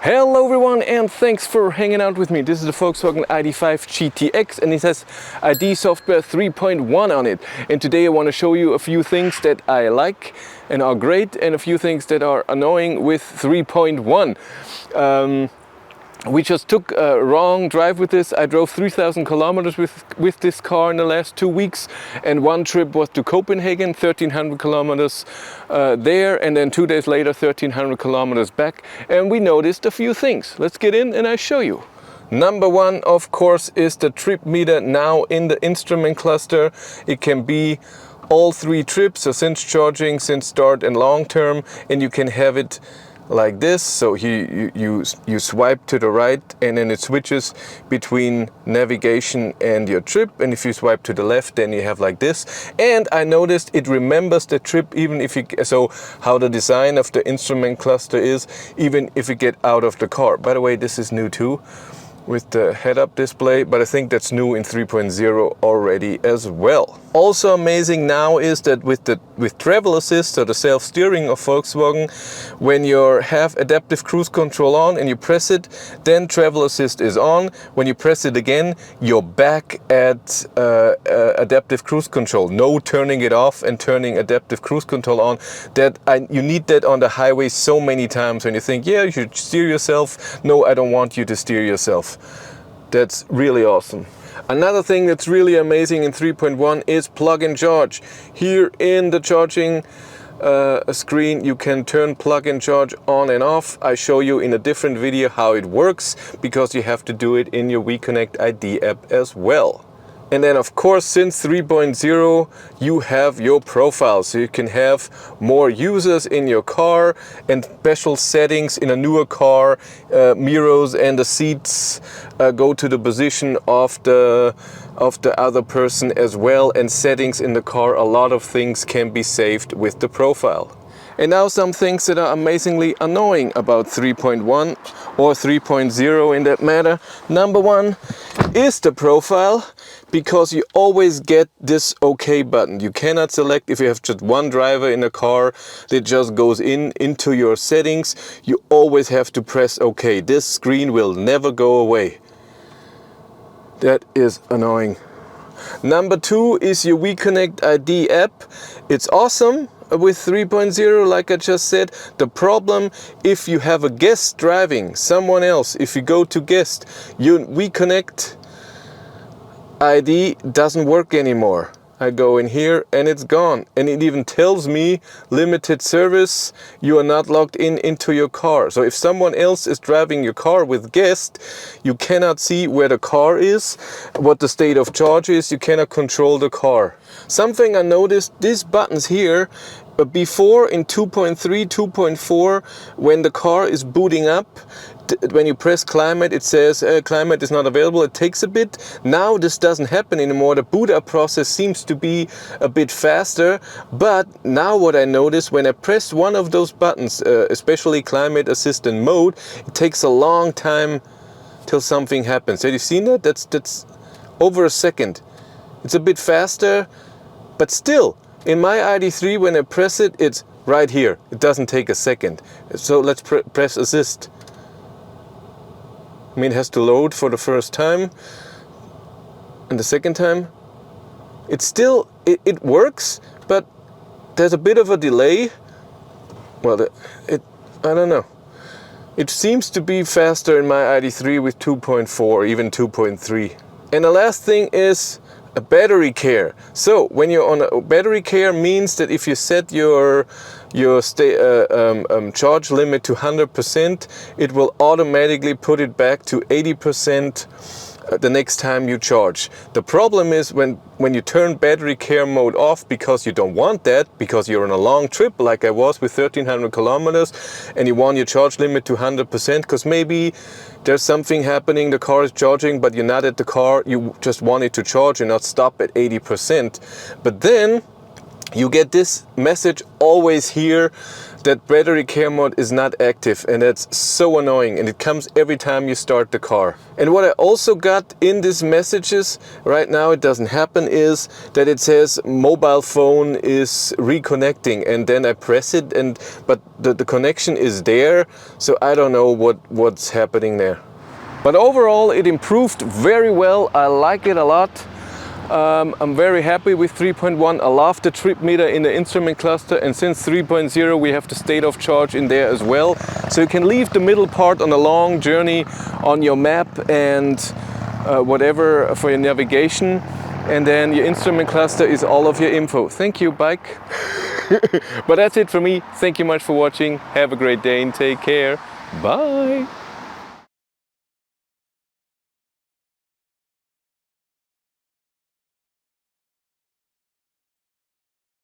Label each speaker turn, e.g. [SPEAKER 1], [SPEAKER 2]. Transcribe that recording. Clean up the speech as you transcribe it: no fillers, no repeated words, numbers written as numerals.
[SPEAKER 1] Hello everyone and thanks for hanging out with me. This is the Volkswagen ID.5 GTX and it has ID software 3.1 on it. And today I want to show you a few things that I like and are great and a few things that are annoying with 3.1. We just took a wrong drive with this. I drove 3,000 kilometers with this car in the last 2 weeks, and one trip was to Copenhagen, 1,300 kilometers there, and then 2 days later 1,300 kilometers back, and we noticed a few things. Let's get in and I show you. Number one, of course, is the trip meter now in the instrument cluster. It can be all 3 trips, so since charging, since start and long term, and you can have it like this. So you swipe to the right and then it switches between navigation and your trip, and if you swipe to the left then you have like this. And I noticed it remembers the trip even if you, so how the design of the instrument cluster is, even if you get out of the car. By the way, this is new too with the head-up display, but I think that's new in 3.0 already as well. Also amazing now is that with travel assist, so the self-steering of Volkswagen, when you have adaptive cruise control on and you press it, then travel assist is on. When you press it again, you're back at adaptive cruise control. No turning it off and turning adaptive cruise control on. You need that on the highway so many times when you think, yeah, you should steer yourself. No, I don't want you to steer yourself. That's really awesome. Another thing that's really amazing in 3.1 is plug and charge. Here in the charging screen you can turn plug and charge on and off. I show you in a different video how it works, because you have to do it in your WeConnect ID app as well. And then of course, since 3.0 you have your profile, so you can have more users in your car and special settings in a newer car. Mirrors and the seats go to the position of the other person as well, and settings in the car. A lot of things can be saved with the profile. And now some things that are amazingly annoying about 3.1 or 3.0 in that matter. Number one is the profile, because you always get this OK button. You cannot select if you have just one driver in a car that just goes into your settings. You always have to press OK. This screen will never go away. That is annoying. Number two is your WeConnect ID app. It's awesome with 3.0, like I just said. The problem, if you have a guest driving, someone else, if you go to guest, your WeConnect ID doesn't work anymore. I go in here and it's gone, and it even tells me limited service, you are not logged into your car. So if someone else is driving your car with guest, you cannot see where the car is, what the state of charge is, you cannot control the car. Something I noticed, these buttons here, before in 2.3, 2.4, when the car is booting up, when you press climate, it says climate is not available. It takes a bit. Now this doesn't happen anymore. The boot up process seems to be a bit faster. But now what I notice, when I press one of those buttons, especially climate assistant mode, it takes a long time till something happens. Have you seen that? That's over a second. It's a bit faster, but still, in my ID.3, when I press it, it's right here. It doesn't take a second. So let's press assist. I mean, it has to load for the first time, and the second time it still it works, but there's a bit of a delay. Well, I don't know. It seems to be faster in my ID.3 with 2.4, even 2.3. And the last thing is a battery care. So when you're on a battery care, means that if you set your charge limit to 100%, it will automatically put it back to 80% the next time you charge. The problem is when you turn battery care mode off, because you don't want that, because you're on a long trip like I was with 1,300 kilometers, and you want your charge limit to 100%, because maybe there's something happening, the car is charging, but you're not at the car, you just want it to charge and not stop at 80%. But then you get this message always here, that battery care mode is not active, and that's so annoying, and it comes every time you start the car. And what I also got in these messages, right now it doesn't happen, is that it says mobile phone is reconnecting, and then I press it, but the connection is there, so I don't know what's happening there. But overall it improved very well. I like it a lot. I'm very happy with 3.1. I love the trip meter in the instrument cluster, and since 3.0 we have the state of charge in there as well. So you can leave the middle part on a long journey on your map and whatever for your navigation, and then your instrument cluster is all of your info. Thank you, bike. But that's it for me. Thank you much for watching. Have a great day and take care. Bye.